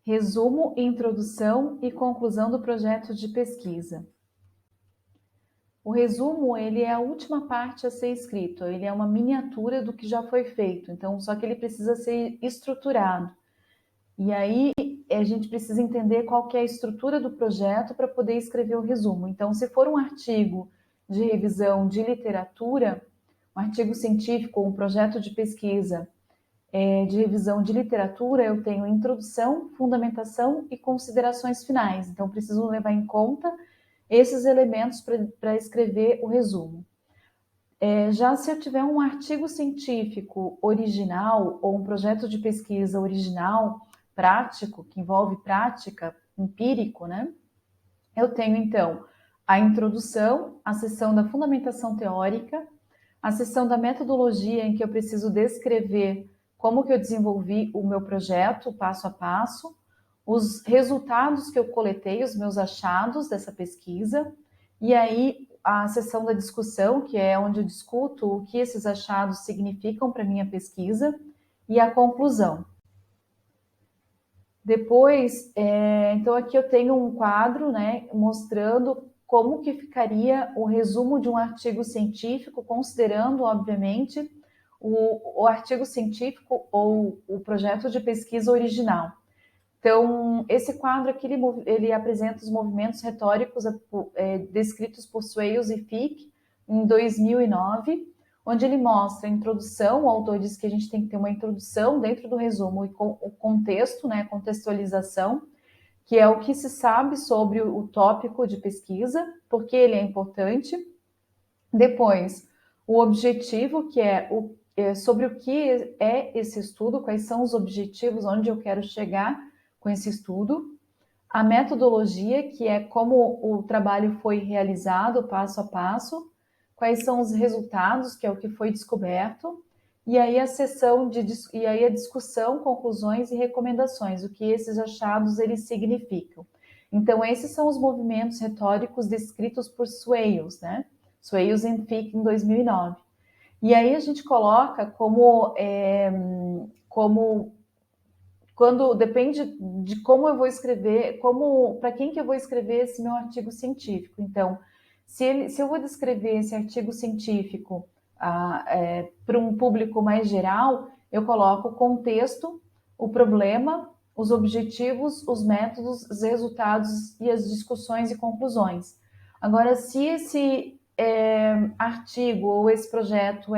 Resumo, introdução e conclusão do projeto de pesquisa. O resumo, ele é a última parte a ser escrito, ele é uma miniatura do que já foi feito, então só que ele precisa ser estruturado. E aí a gente precisa entender qual que é a estrutura do projeto para poder escrever o resumo. Então, se for um artigo de revisão de literatura, um artigo científico ou um projeto de pesquisa de revisão de literatura, eu tenho introdução, fundamentação e considerações finais. Então, preciso levar em conta esses elementos para escrever o resumo. Já se eu tiver um artigo científico original ou um projeto de pesquisa original, prático, que envolve prática, empírico, né? Eu tenho, então, a introdução, a seção da fundamentação teórica, a seção da metodologia, em que eu preciso descrever como que eu desenvolvi o meu projeto, passo a passo, os resultados que eu coletei, os meus achados dessa pesquisa, e aí a seção da discussão, que é onde eu discuto o que esses achados significam para a minha pesquisa, e a conclusão. Depois, então aqui eu tenho um quadro, né, mostrando como que ficaria o resumo de um artigo científico, considerando, obviamente, o artigo científico ou o projeto de pesquisa original. Então, esse quadro aqui, ele apresenta os movimentos retóricos descritos por Swales e Fick em 2009, onde ele mostra a introdução, o autor diz que a gente tem que ter uma introdução dentro do resumo e com o contexto, né, contextualização, que é o que se sabe sobre o tópico de pesquisa, porque ele é importante. Depois, o objetivo, que é sobre o que é esse estudo, quais são os objetivos, onde eu quero chegar com esse estudo. A metodologia, que é como o trabalho foi realizado, passo a passo. Quais são os resultados, que é o que foi descoberto. E aí a discussão, conclusões e recomendações, o que esses achados eles significam. Então, esses são os movimentos retóricos descritos por Swales, né? Swales e Fick em 2009. E aí a gente coloca quando depende de como eu vou escrever, para quem que eu vou escrever esse meu artigo científico. Então, se eu vou descrever esse artigo científico para um público mais geral, eu coloco o contexto, o problema, os objetivos, os métodos, os resultados e as discussões e conclusões. Agora, se esse artigo ou esse projeto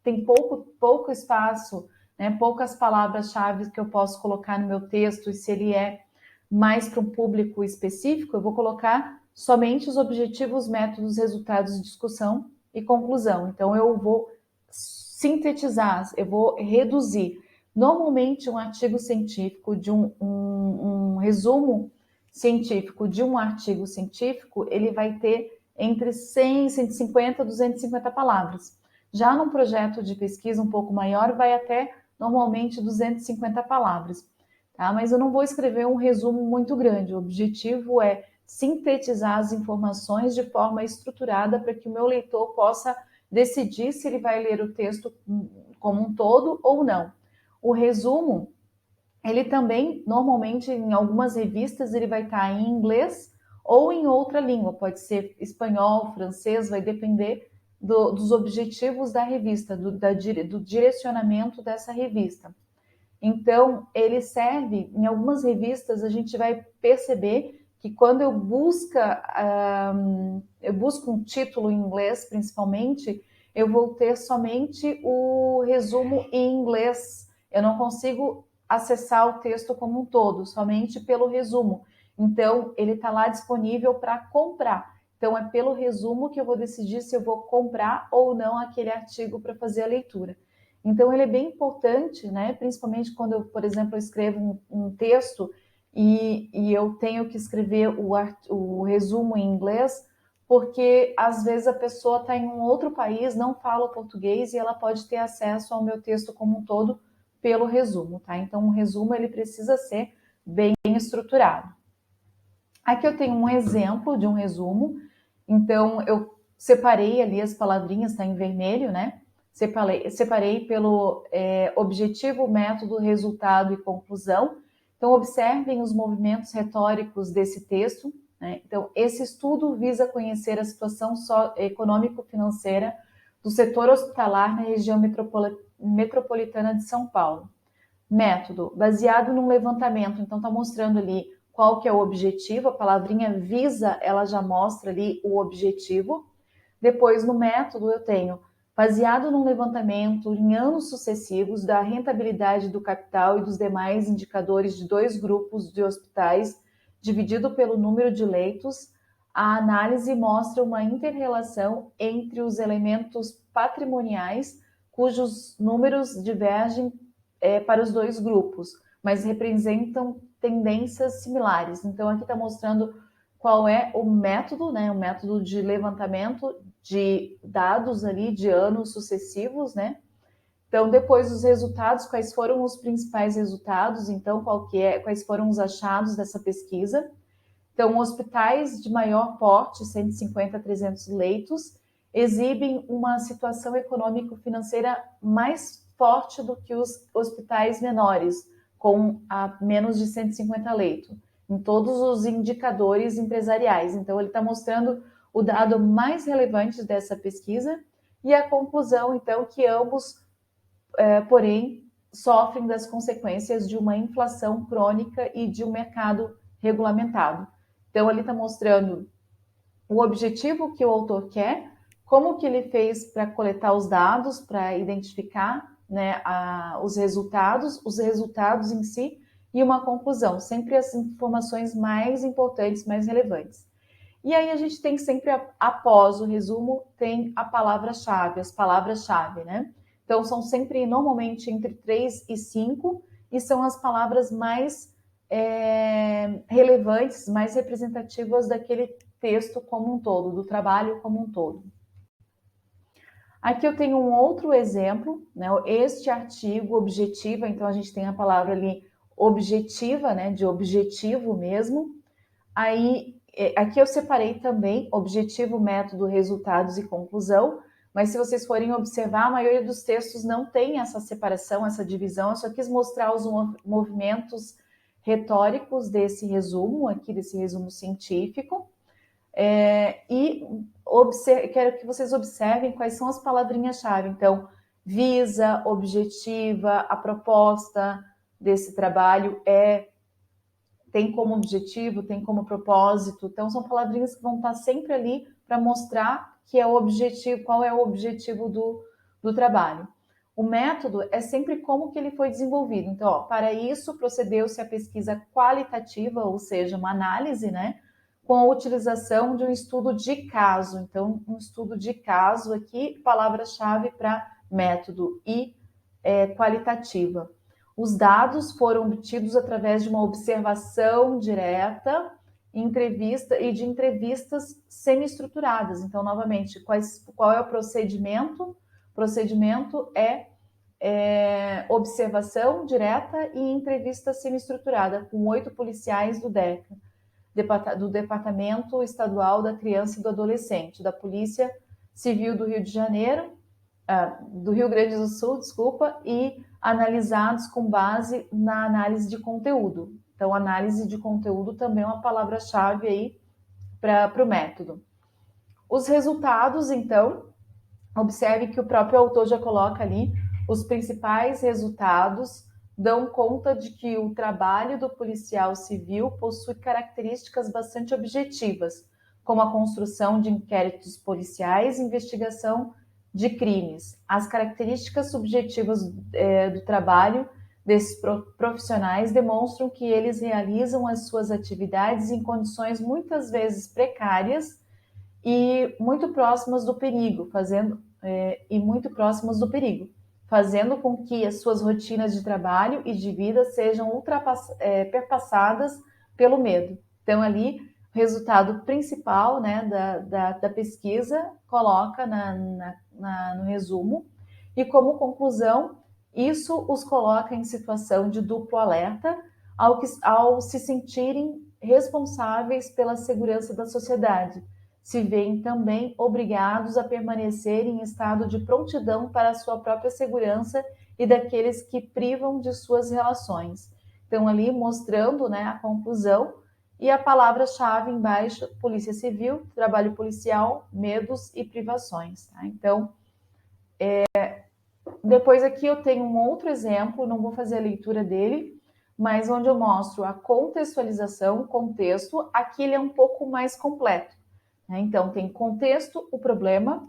tem pouco espaço, né, poucas palavras-chave que eu posso colocar no meu texto, e se ele é mais para um público específico, eu vou colocar somente os objetivos, métodos, resultados de discussão e conclusão. Então, eu vou sintetizar, eu vou reduzir. Normalmente, um artigo científico, de um resumo científico de um artigo científico, ele vai ter entre 100, 150, 250 palavras. Já num projeto de pesquisa um pouco maior, vai até normalmente 250 palavras. Tá? Mas eu não vou escrever um resumo muito grande. O objetivo é sintetizar as informações de forma estruturada para que o meu leitor possa decidir se ele vai ler o texto como um todo ou não. O resumo, ele também, normalmente, em algumas revistas, ele vai estar em inglês ou em outra língua, pode ser espanhol, francês, vai depender dos objetivos da revista, do direcionamento dessa revista. Então, ele serve, em algumas revistas, a gente vai perceber que quando eu busco um título em inglês, principalmente, eu vou ter somente o resumo em inglês. Eu não consigo acessar o texto como um todo, somente pelo resumo. Então, ele está lá disponível para comprar. Então, é pelo resumo que eu vou decidir se eu vou comprar ou não aquele artigo para fazer a leitura. Então, ele é bem importante, né? Principalmente quando eu, por exemplo, eu escrevo um texto e eu tenho que escrever o resumo em inglês, porque às vezes a pessoa está em um outro país, não fala português e ela pode ter acesso ao meu texto como um todo pelo resumo, tá? Então, o resumo ele precisa ser bem estruturado. Aqui eu tenho um exemplo de um resumo. Então, eu separei ali as palavrinhas, tá em vermelho, né? Separei pelo objetivo, método, resultado e conclusão. Então, observem os movimentos retóricos desse texto, né? Então, esse estudo visa conhecer a situação econômico-financeira do setor hospitalar na região metropolitana de São Paulo. Método, baseado num levantamento, então está mostrando ali qual que é o objetivo, a palavrinha visa, ela já mostra ali o objetivo. Depois, no método, eu tenho baseado num levantamento em anos sucessivos da rentabilidade do capital e dos demais indicadores de 2 grupos de hospitais, dividido pelo número de leitos, a análise mostra uma inter-relação entre os elementos patrimoniais, cujos números divergem para os 2 grupos, mas representam tendências similares. Então, aqui está mostrando qual é o método, né? O método de levantamento de dados ali de anos sucessivos, né? Então, depois os resultados, quais foram os principais resultados, então, quais foram os achados dessa pesquisa. Então, hospitais de maior porte, 150 a 300 leitos, exibem uma situação econômico-financeira mais forte do que os hospitais menores, com menos de 150 leitos, em todos os indicadores empresariais. Então, ele está mostrando o dado mais relevante dessa pesquisa e a conclusão, então, que ambos, porém, sofrem das consequências de uma inflação crônica e de um mercado regulamentado. Então, ele está mostrando o objetivo que o autor quer, como que ele fez para coletar os dados, para identificar, né, os resultados em si, e uma conclusão, sempre as informações mais importantes, mais relevantes. E aí a gente tem sempre, após o resumo, tem a palavra-chave, as palavras-chave, né? Então, são sempre, normalmente, entre 3 e 5, e são as palavras mais relevantes, mais representativas daquele texto como um todo, do trabalho como um todo. Aqui eu tenho um outro exemplo, né? Este artigo objetiva, então a gente tem a palavra ali objetiva, né? De objetivo mesmo. Aí, aqui eu separei também objetivo, método, resultados e conclusão, mas se vocês forem observar, a maioria dos textos não tem essa separação, essa divisão. Eu só quis mostrar os movimentos retóricos desse resumo, aqui desse resumo científico, e quero que vocês observem quais são as palavrinhas-chave. Então, visa, objetiva, a proposta desse trabalho tem como objetivo, tem como propósito. Então, são palavrinhas que vão estar sempre ali para mostrar que é o objetivo, qual é o objetivo do trabalho. O método é sempre como que ele foi desenvolvido. Então, para isso, procedeu-se a pesquisa qualitativa, ou seja, uma análise, né? Com a utilização de um estudo de caso. Então, um estudo de caso aqui, palavra-chave para método e qualitativa. Os dados foram obtidos através de uma observação direta, entrevista e de entrevistas semi-estruturadas. Então, novamente, qual é o procedimento? O procedimento é observação direta e entrevista semi-estruturada com 8 policiais do DECA, do Departamento Estadual da Criança e do Adolescente, da Polícia Civil do Rio de Janeiro, do Rio Grande do Sul, desculpa, e analisados com base na análise de conteúdo. Então, análise de conteúdo também é uma palavra-chave aí para o método. Os resultados, então, observe que o próprio autor já coloca ali os principais resultados, dão conta de que o trabalho do policial civil possui características bastante objetivas, como a construção de inquéritos policiais e investigação de crimes. As características subjetivas do trabalho desses profissionais demonstram que eles realizam as suas atividades em condições muitas vezes precárias e muito próximas do perigo, fazendo com que as suas rotinas de trabalho e de vida sejam perpassadas pelo medo. Então, ali, o resultado principal, né, da pesquisa coloca no resumo, e como conclusão, isso os coloca em situação de duplo alerta ao se sentirem responsáveis pela segurança da sociedade. Se veem também obrigados a permanecer em estado de prontidão para a sua própria segurança e daqueles que privam de suas relações. Então, ali mostrando, né, a conclusão, e a palavra-chave embaixo, Polícia Civil, trabalho policial, medos e privações. Tá? Então, depois aqui eu tenho um outro exemplo, não vou fazer a leitura dele, mas onde eu mostro a contextualização, contexto, aqui ele é um pouco mais completo. Né? Então, tem contexto, o problema,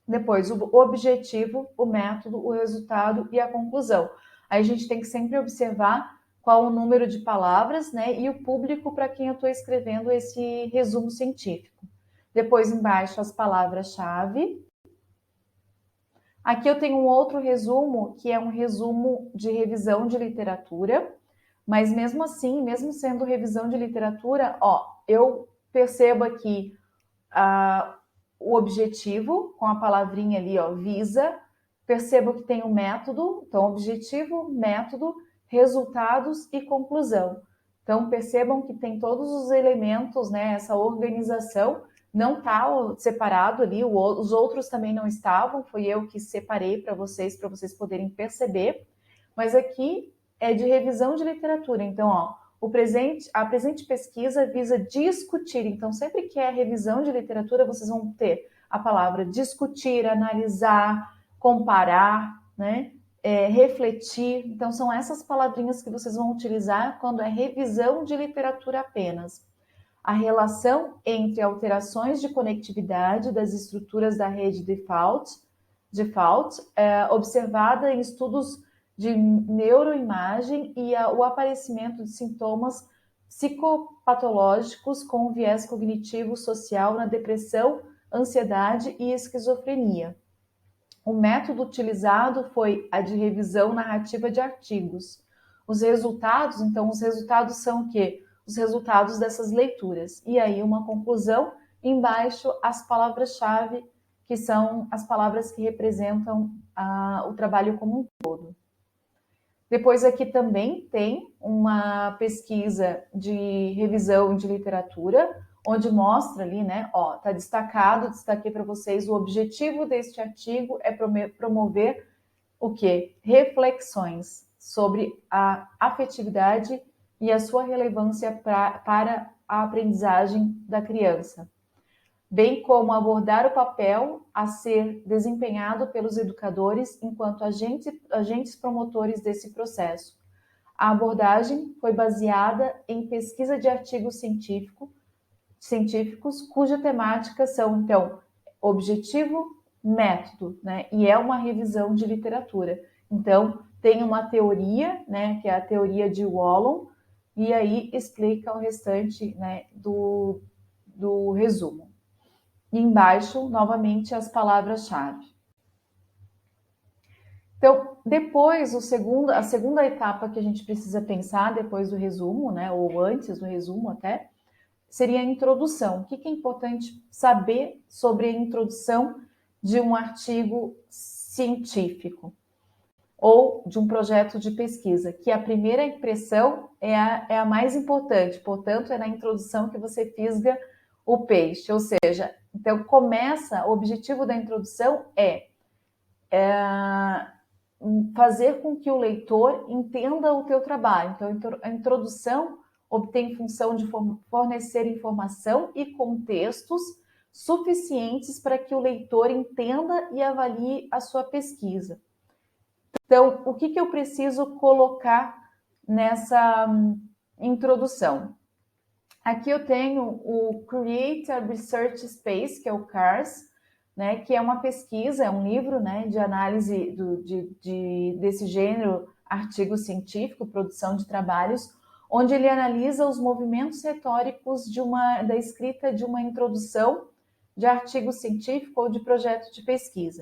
depois o objetivo, o método, o resultado e a conclusão. Aí a gente tem que sempre observar qual o número de palavras, né, e o público para quem eu estou escrevendo esse resumo científico. Depois embaixo as palavras-chave. Aqui eu tenho um outro resumo, que é um resumo de revisão de literatura, mas mesmo assim, mesmo sendo revisão de literatura, eu percebo aqui o objetivo, com a palavrinha ali, visa, percebo que tem um método, então objetivo, método, resultados e conclusão. Então percebam que tem todos os elementos, né, essa organização, não está separado ali, os outros também não estavam, foi eu que separei para vocês poderem perceber, mas aqui é de revisão de literatura, então, a presente pesquisa visa discutir, então sempre que é revisão de literatura, vocês vão ter a palavra discutir, analisar, comparar, né? Refletir, então são essas palavrinhas que vocês vão utilizar quando é revisão de literatura apenas. A relação entre alterações de conectividade das estruturas da rede default observada em estudos de neuroimagem e o aparecimento de sintomas psicopatológicos com viés cognitivo social na depressão, ansiedade e esquizofrenia. O método utilizado foi a de revisão narrativa de artigos. Os resultados são o quê? Os resultados dessas leituras. E aí uma conclusão, embaixo as palavras-chave, que são as palavras que representam o trabalho como um todo. Depois aqui também tem uma pesquisa de revisão de literatura, onde mostra ali, né, tá destacado, destaquei para vocês, o objetivo deste artigo é promover o quê? Reflexões sobre a afetividade e a sua relevância para a aprendizagem da criança, bem como abordar o papel a ser desempenhado pelos educadores enquanto agentes promotores desse processo. A abordagem foi baseada em pesquisa de artigos científicos cuja temática são, então, objetivo, método, né? E é uma revisão de literatura. Então, tem uma teoria, né, que é a teoria de Wallon, e aí explica o restante, né, do resumo. E embaixo, novamente, as palavras-chave. Então, depois, a segunda etapa que a gente precisa pensar depois do resumo, né, ou antes do resumo até, seria a introdução. O que é importante saber sobre a introdução de um artigo científico ou de um projeto de pesquisa? Que a primeira impressão é a mais importante, portanto, é na introdução que você fisga o peixe, ou seja, então o objetivo da introdução é fazer com que o leitor entenda o teu trabalho. Então, a introdução obtém função de fornecer informação e contextos suficientes para que o leitor entenda e avalie a sua pesquisa. Então, o que eu preciso colocar nessa introdução? Aqui eu tenho o Create a Research Space, que é o CARS, né, que é uma pesquisa, é um livro, né, de análise desse gênero, artigo científico, produção de trabalhos, onde ele analisa os movimentos retóricos da escrita de uma introdução de artigo científico ou de projeto de pesquisa.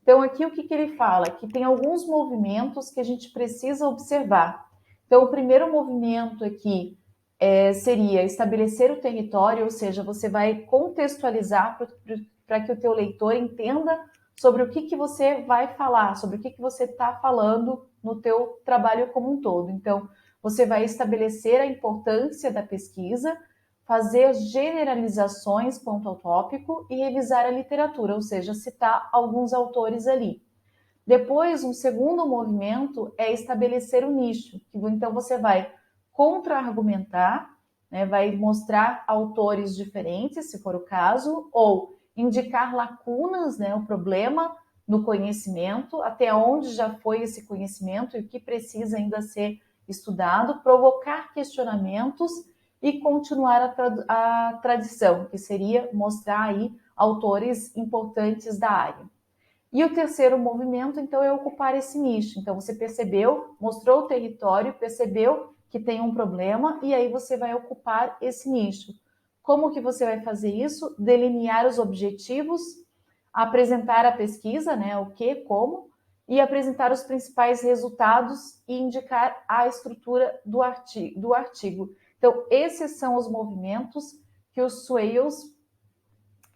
Então, aqui o que ele fala? Que tem alguns movimentos que a gente precisa observar. Então, o primeiro movimento aqui seria estabelecer o território, ou seja, você vai contextualizar para que o teu leitor entenda sobre o que você vai falar, sobre o que você está falando no teu trabalho como um todo. Então, você vai estabelecer a importância da pesquisa, fazer generalizações quanto ao tópico e revisar a literatura, ou seja, citar alguns autores ali. Depois, um segundo movimento é estabelecer o nicho, que então você vai contra-argumentar, né, vai mostrar autores diferentes, se for o caso, ou indicar lacunas, né, o problema no conhecimento, até onde já foi esse conhecimento e o que precisa ainda ser estudado, provocar questionamentos e continuar a tradição, que seria mostrar aí autores importantes da área. E o terceiro movimento, então, é ocupar esse nicho. Então, você percebeu, mostrou o território, percebeu que tem um problema e aí você vai ocupar esse nicho. Como que você vai fazer isso? Delinear os objetivos, apresentar a pesquisa, né, o que, como, e apresentar os principais resultados e indicar a estrutura do artigo. Então, esses são os movimentos que o Swales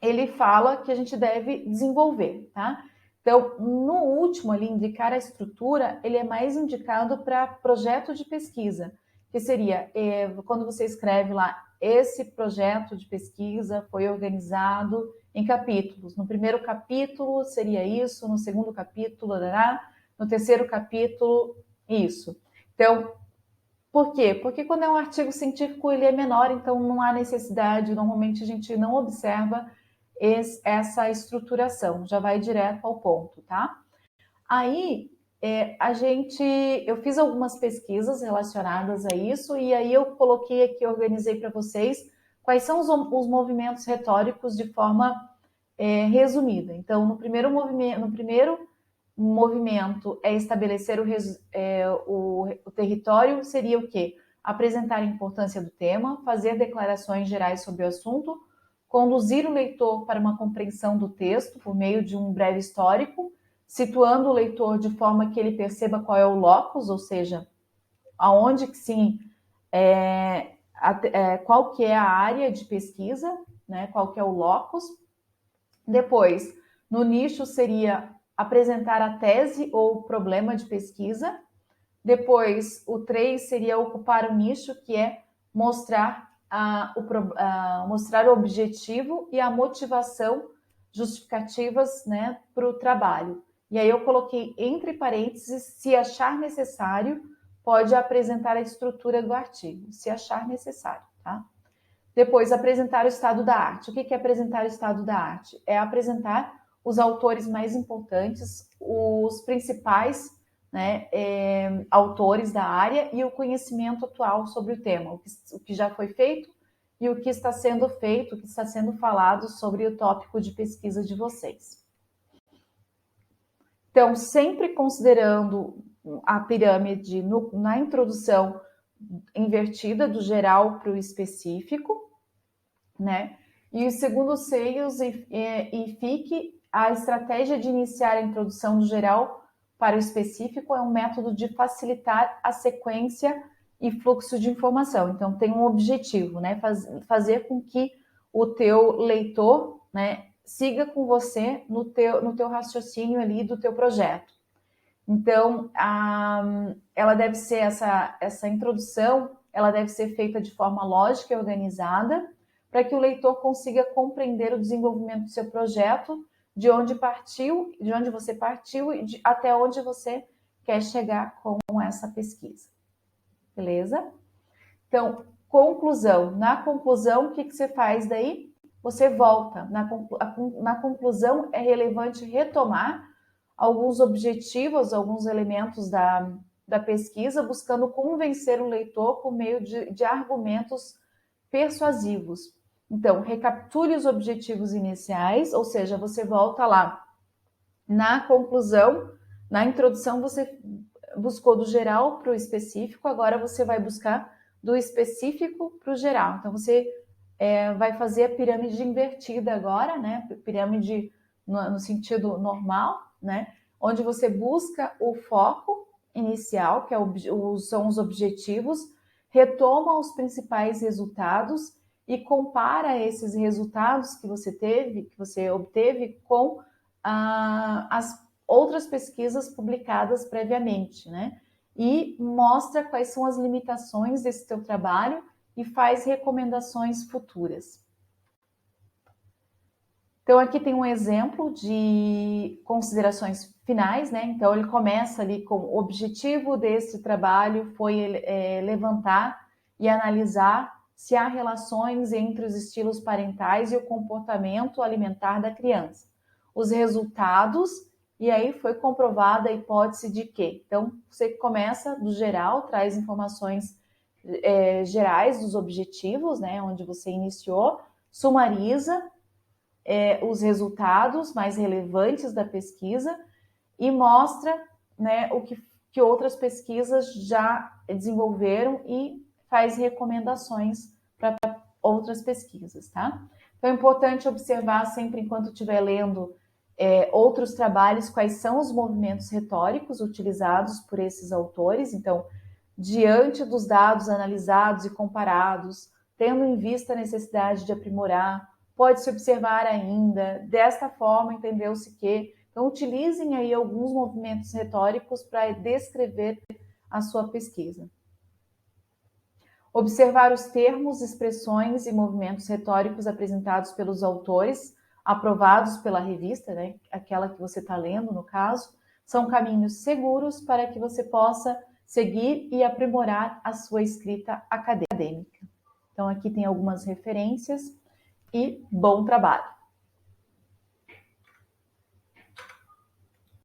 ele fala que a gente deve desenvolver, tá? Então, no último ali, indicar a estrutura, ele é mais indicado para projeto de pesquisa, que seria quando você escreve lá, esse projeto de pesquisa foi organizado em capítulos. No primeiro capítulo seria isso, no segundo capítulo, no terceiro capítulo, isso. Então, por quê? Porque quando é um artigo científico, ele é menor, então não há necessidade, normalmente a gente não observa essa estruturação, já vai direto ao ponto, tá? Aí, eu fiz algumas pesquisas relacionadas a isso, e aí eu coloquei aqui, organizei para vocês, quais são os movimentos retóricos de forma resumida. Então, no primeiro movimento é estabelecer o território, seria o quê? Apresentar a importância do tema, fazer declarações gerais sobre o assunto, conduzir o leitor para uma compreensão do texto por meio de um breve histórico, situando o leitor de forma que ele perceba qual é o locus, ou seja, aonde que sim, qual que é a área de pesquisa, né, qual que é o locus. Depois, no nicho seria apresentar a tese ou problema de pesquisa. Depois, o 3 seria ocupar o nicho, que é mostrar o objetivo e a motivação justificativas, né, para o trabalho. E aí eu coloquei entre parênteses, se achar necessário, pode apresentar a estrutura do artigo, se achar necessário, tá? Depois, apresentar o estado da arte. O que é apresentar o estado da arte? É apresentar os autores mais importantes, os principais, né, autores da área e o conhecimento atual sobre o tema, o que já foi feito e o que está sendo feito, o que está sendo falado sobre o tópico de pesquisa de vocês. Então, sempre considerando a pirâmide na introdução invertida do geral para o específico, né? E o segundo seios e fique a estratégia de iniciar a introdução do geral para o específico é um método de facilitar a sequência e fluxo de informação. Então tem um objetivo, né? Fazer com que o teu leitor, né, siga com você no teu raciocínio ali do teu projeto. Então, ela deve ser essa introdução, ela deve ser feita de forma lógica e organizada, para que o leitor consiga compreender o desenvolvimento do seu projeto, de onde você partiu e até onde você quer chegar com essa pesquisa. Beleza? Então, conclusão. Na conclusão, o que você faz daí? Você volta. Na conclusão, é relevante retomar alguns objetivos, alguns elementos da pesquisa, buscando convencer o leitor por meio de argumentos persuasivos. Então, recapitule os objetivos iniciais, ou seja, você volta lá na conclusão, na introdução você buscou do geral para o específico, agora você vai buscar do específico para o geral. Então, você vai fazer a pirâmide invertida agora, né? Pirâmide no sentido normal, né? Onde você busca o foco inicial, que são os objetivos, retoma os principais resultados e compara esses resultados que você obteve com as outras pesquisas publicadas previamente, né? E mostra quais são as limitações desse teu trabalho e faz recomendações futuras. Então, aqui tem um exemplo de considerações finais, né? Então, ele começa ali com o objetivo desse trabalho foi levantar e analisar se há relações entre os estilos parentais e o comportamento alimentar da criança. Os resultados, e aí foi comprovada a hipótese de que. Então, você começa do geral, traz informações gerais dos objetivos, né? Onde você iniciou, sumariza os resultados mais relevantes da pesquisa e mostra, né, o que outras pesquisas já desenvolveram e faz recomendações para outras pesquisas, tá? Então é importante observar sempre enquanto estiver lendo outros trabalhos, quais são os movimentos retóricos utilizados por esses autores. Então, diante dos dados analisados e comparados, tendo em vista a necessidade de aprimorar, pode-se observar ainda, desta forma entendeu-se que. Então, utilizem aí alguns movimentos retóricos para descrever a sua pesquisa. Observar os termos, expressões e movimentos retóricos apresentados pelos autores, aprovados pela revista, né, aquela que você está lendo, no caso, são caminhos seguros para que você possa seguir e aprimorar a sua escrita acadêmica. Então, aqui tem algumas referências e bom trabalho!